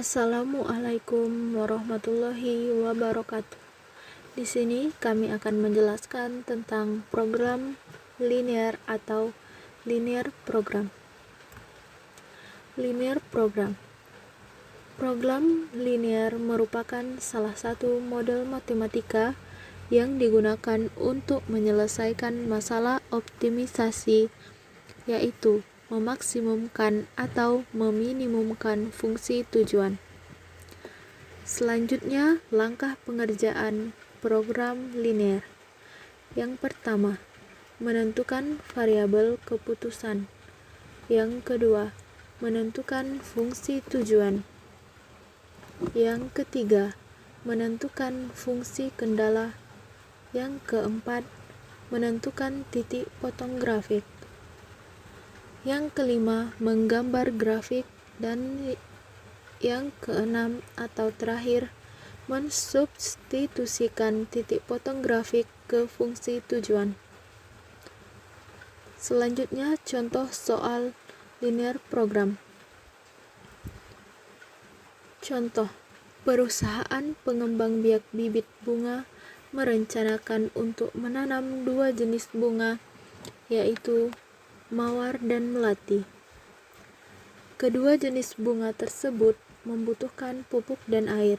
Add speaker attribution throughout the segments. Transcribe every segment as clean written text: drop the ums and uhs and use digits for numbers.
Speaker 1: Assalamualaikum warahmatullahi wabarakatuh. Di sini kami akan menjelaskan tentang program linear atau linear program. Linear program. Program linear merupakan salah satu model matematika yang digunakan untuk menyelesaikan masalah optimisasi, yaitu memaksimumkan atau meminimumkan fungsi tujuan. Selanjutnya, langkah pengerjaan program linear. Yang pertama, menentukan variabel keputusan. Yang kedua, menentukan fungsi tujuan. Yang ketiga, menentukan fungsi kendala. Yang keempat, menentukan titik potong grafik. Yang kelima, menggambar grafik. Dan yang keenam atau terakhir, mensubstitusikan titik potong grafik ke fungsi tujuan. Selanjutnya, contoh soal linear program. Contoh, perusahaan pengembang biak bibit bunga merencanakan untuk menanam dua jenis bunga, yaitu mawar dan melati. Kedua jenis bunga tersebut membutuhkan pupuk dan air.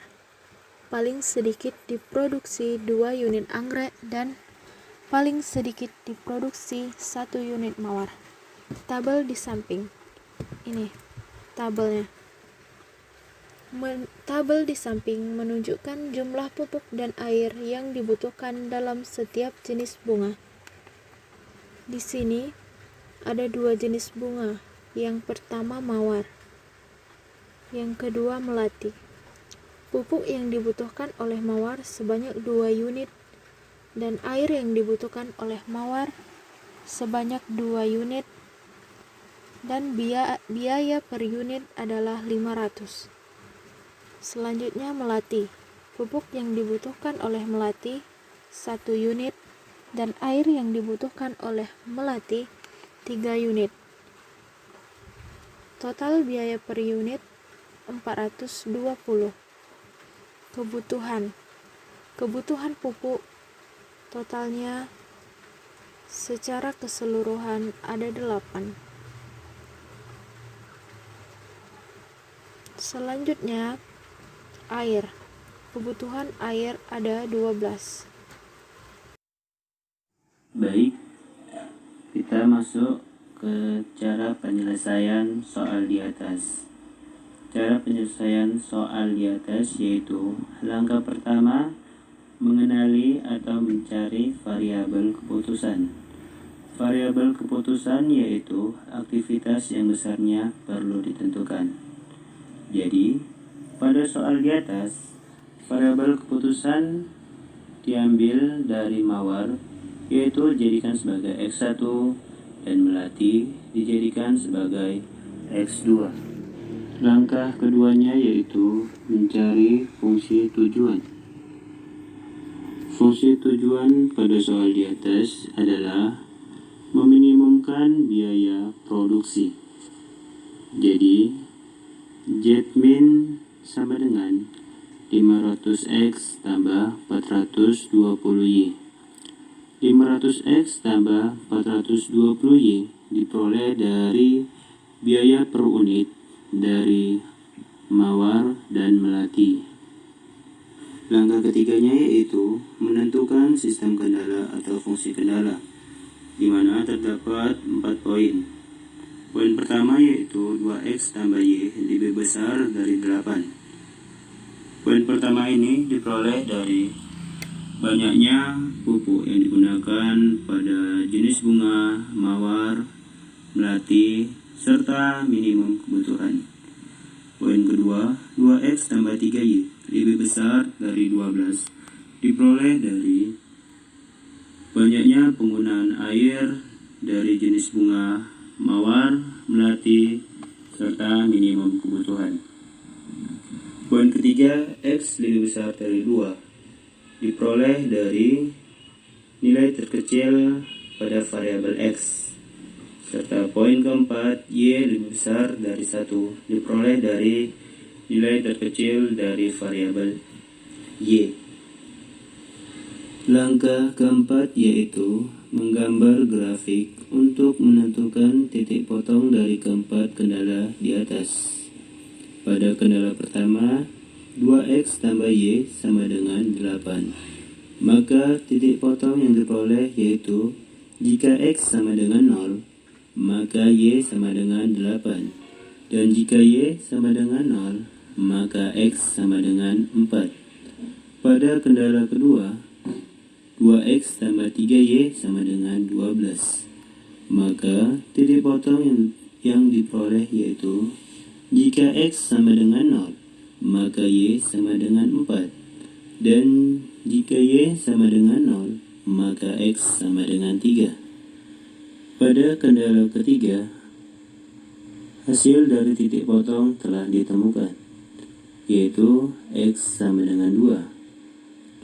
Speaker 1: Paling sedikit diproduksi 2 unit anggrek dan paling sedikit diproduksi 1 unit mawar. Tabel di samping. Ini tabelnya. Tabel di samping menunjukkan jumlah pupuk dan air yang dibutuhkan dalam setiap jenis bunga. Di sini ada 2 jenis bunga, yang pertama mawar, yang kedua melati. Pupuk yang dibutuhkan oleh mawar sebanyak 2 unit, dan air yang dibutuhkan oleh mawar sebanyak 2 unit, dan biaya per unit adalah 500. Selanjutnya melati. Pupuk yang dibutuhkan oleh melati 1 unit, dan air yang dibutuhkan oleh melati 3 unit. Total biaya per unit 420. Kebutuhan pupuk totalnya secara keseluruhan ada 8. Selanjutnya, air. Kebutuhan air ada 12.
Speaker 2: Baik, kita masuk ke cara penyelesaian soal di atas. Cara penyelesaian soal di atas yaitu langkah pertama, mengenali atau mencari variabel keputusan. Variabel keputusan yaitu aktivitas yang besarnya perlu ditentukan. Jadi, pada soal di atas, variabel keputusan diambil dari mawar, yaitu dijadikan sebagai X1 dan melati dijadikan sebagai X2. Langkah keduanya yaitu mencari fungsi tujuan. Fungsi tujuan pada soal di atas adalah meminimumkan biaya produksi. Jadi, Zmin sama dengan 500X tambah 420Y. 500X tambah 420Y diperoleh dari biaya per unit dari mawar dan melati. Langkah ketiganya yaitu menentukan sistem kendala atau fungsi kendala, di mana terdapat 4 poin. Poin pertama yaitu 2X tambah Y lebih besar dari 8. Poin pertama ini diperoleh dari banyaknya pupuk yang digunakan pada jenis bunga, mawar, melati, serta minimum kebutuhan. Poin kedua, 2X tambah 3Y lebih besar dari 12 diperoleh dari banyaknya penggunaan air dari jenis bunga, mawar, melati, serta minimum kebutuhan. Poin ketiga, X lebih besar dari 2 diperoleh dari nilai terkecil pada variabel X, serta poin keempat, Y lebih besar dari 1 diperoleh dari nilai terkecil dari variabel Y. Langkah keempat yaitu menggambar grafik untuk menentukan titik potong dari keempat kendala di atas. Pada kendala pertama, 2x tambah y sama dengan 8. Maka titik potong yang diperoleh yaitu jika x sama dengan 0, maka y sama dengan 8. Dan jika y sama dengan 0, maka x sama dengan 4. Pada kendala kedua, 2x tambah 3y sama dengan 12. Maka titik potong yang diperoleh yaitu jika x sama dengan 0, maka y sama dengan 4. Dan jika y sama dengan 0, maka x sama dengan 3. Pada kendala ketiga, hasil dari titik potong telah ditemukan, yaitu x sama dengan 2.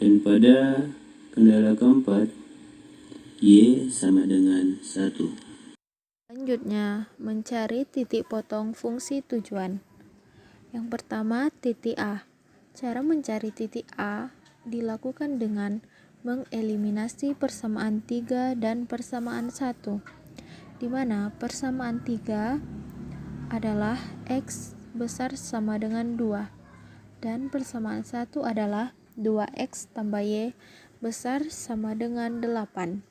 Speaker 2: Dan pada kendala keempat, y sama dengan 1.
Speaker 1: Selanjutnya, mencari titik potong fungsi tujuan. Yang pertama, titik A. Cara mencari titik A dilakukan dengan mengeliminasi persamaan 3 dan persamaan 1, di mana persamaan 3 adalah x besar sama dengan 2, dan persamaan 1 adalah 2x tambah y besar sama dengan 8,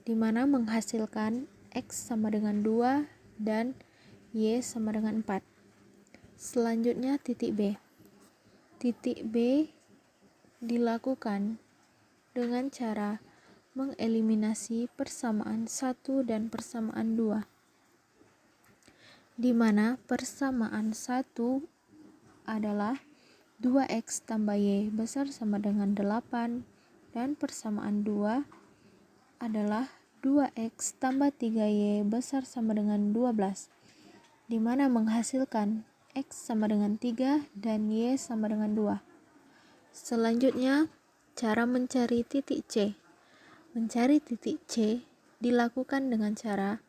Speaker 1: di mana menghasilkan x sama dengan 2 dan y sama dengan 4. Selanjutnya titik B. Titik B dilakukan dengan cara mengeliminasi persamaan 1 dan persamaan 2, di mana persamaan 1 adalah 2x tambah y besar sama dengan 8, dan persamaan 2 adalah 2x tambah 3y besar sama dengan 12, di mana menghasilkan x sama dengan 3 dan y sama dengan 2. Selanjutnya, cara mencari titik C. Mencari titik C dilakukan dengan cara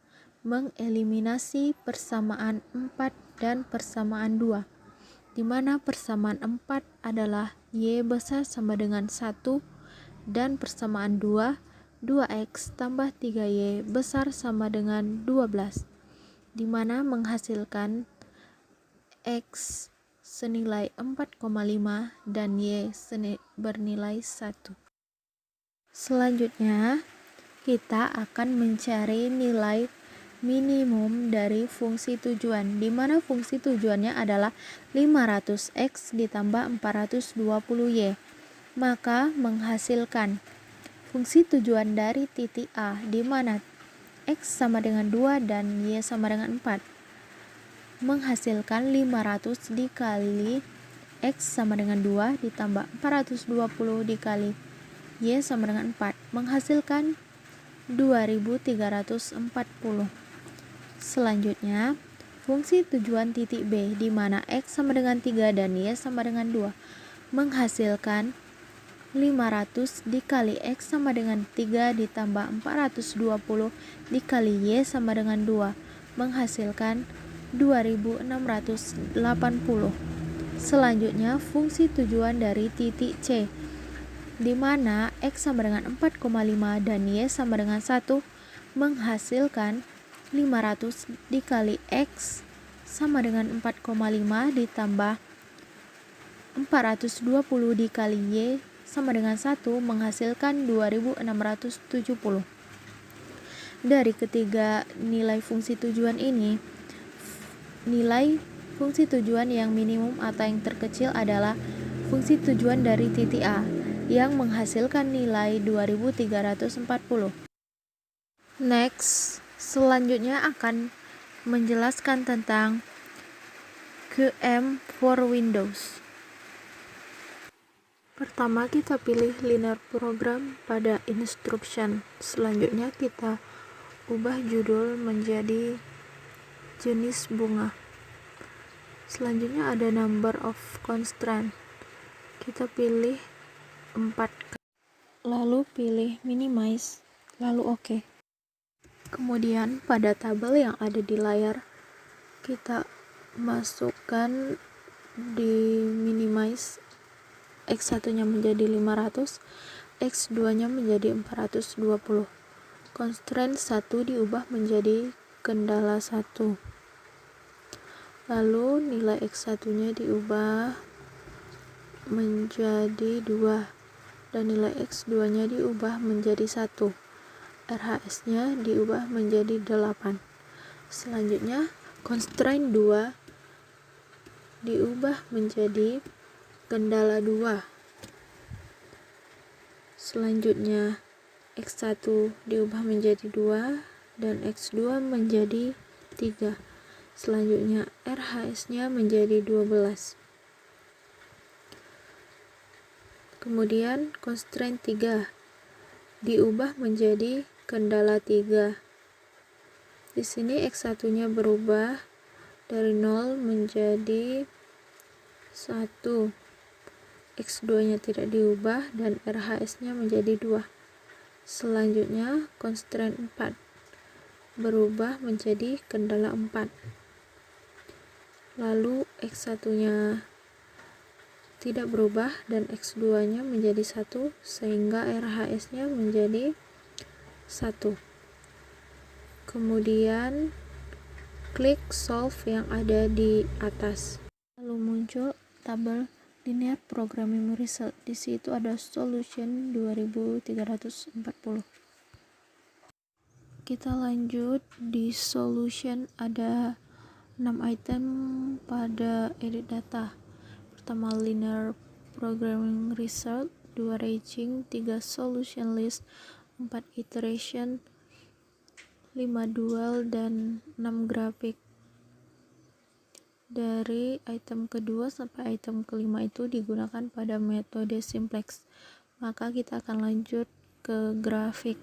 Speaker 1: mengeliminasi persamaan 4 dan persamaan 2, di mana persamaan 4 adalah y besar sama dengan 1, dan persamaan 2x tambah 3y besar sama dengan 12, di mana menghasilkan x senilai 4,5 dan y bernilai 1. Selanjutnya, kita akan mencari nilai minimum dari fungsi tujuan, di mana fungsi tujuannya adalah 500x ditambah 420y. Maka menghasilkan fungsi tujuan dari titik A, di mana x sama dengan 2 dan y sama dengan 4, menghasilkan 500 dikali x sama dengan 2 ditambah 420 dikali y sama dengan 4, menghasilkan 2340. Selanjutnya, fungsi tujuan titik B, di mana x sama dengan 3 dan y sama dengan 2, menghasilkan 500 dikali x sama dengan 3 ditambah 420 dikali y sama dengan 2, menghasilkan 2680. Selanjutnya, fungsi tujuan dari titik C, di mana x sama dengan 4,5 dan y sama dengan 1, menghasilkan 500 dikali x sama dengan 4,5 ditambah 420 dikali y sama dengan 1, menghasilkan 2670. Dari ketiga nilai fungsi tujuan ini, nilai fungsi tujuan yang minimum atau yang terkecil adalah fungsi tujuan dari titik A, yang menghasilkan nilai 2340. Next, selanjutnya akan menjelaskan tentang QM for Windows. Pertama, kita pilih linear program pada instruction. Selanjutnya, kita ubah judul menjadi jenis bunga. Selanjutnya ada number of constraint. Kita pilih 4, lalu pilih minimize, lalu OK. Kemudian pada tabel yang ada di layar, kita masukkan diminimize, X1 nya menjadi 500, X2 nya menjadi 420. Constraint 1 diubah menjadi kendala 1. Lalu nilai X1 nya diubah menjadi 2 dan nilai X2 nya diubah menjadi 1. RHS nya diubah menjadi 8. Selanjutnya constraint 2 diubah menjadi kendala 2. Selanjutnya X1 diubah menjadi 2 dan X2 menjadi 3. Selanjutnya RHS nya menjadi 12. Kemudian constraint 3 diubah menjadi kendala 3. Di sini X1 nya berubah dari 0 menjadi 1. X2 nya tidak diubah dan RHS nya menjadi 2. Selanjutnya constraint 4 berubah menjadi kendala 4. Lalu X1 nya tidak berubah dan X2 nya menjadi 1 sehingga RHS nya menjadi 1. Kemudian klik solve yang ada di atas. Lalu muncul tabel linear programming result. Di situ ada solution 2340. Kita lanjut di solution, ada 6 item pada edit data. Pertama linear programming result, 2 ranging, 3 solution list, 4 iteration, 5 dual dan 6 grafik. Dari item kedua sampai item kelima itu digunakan pada metode simplex. Maka kita akan lanjut ke grafik.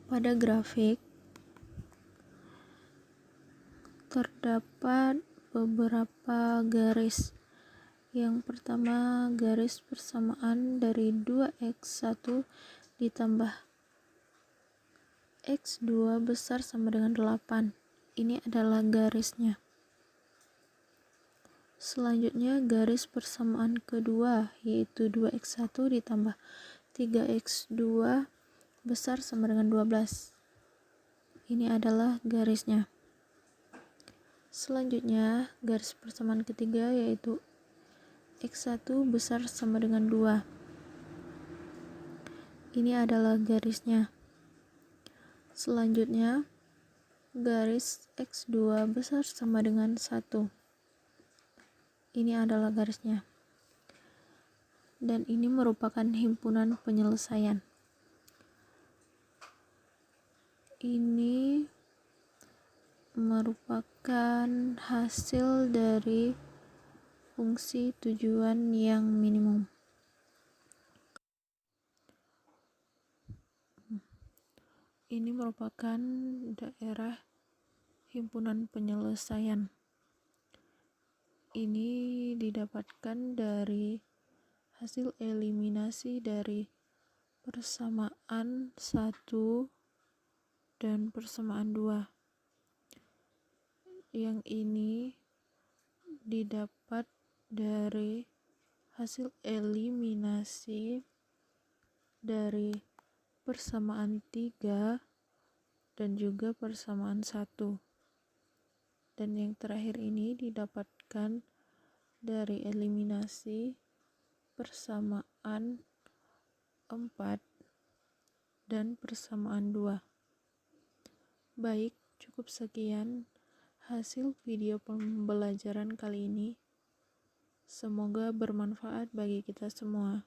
Speaker 1: Pada grafik terdapat beberapa garis. Yang pertama garis persamaan dari 2x1 ditambah x2 besar sama dengan 8. Ini adalah garisnya. Selanjutnya garis persamaan kedua yaitu 2x1 ditambah 3x2 besar sama dengan 12. Ini adalah garisnya. Selanjutnya garis persamaan ketiga yaitu x1 besar sama dengan 2. Ini adalah garisnya. Selanjutnya garis x2 besar sama dengan 1. Ini adalah garisnya. Dan ini merupakan himpunan penyelesaian. Ini merupakan hasil dari fungsi tujuan yang minimum. Ini merupakan daerah himpunan penyelesaian. Ini didapatkan dari hasil eliminasi dari persamaan 1 dan persamaan 2. Yang ini didapat dari hasil eliminasi dari persamaan 3 dan juga persamaan 1. Dan yang terakhir ini didapatkan dari eliminasi persamaan 4 dan persamaan 2. Baik, cukup sekian hasil video pembelajaran kali ini. Semoga bermanfaat bagi kita semua.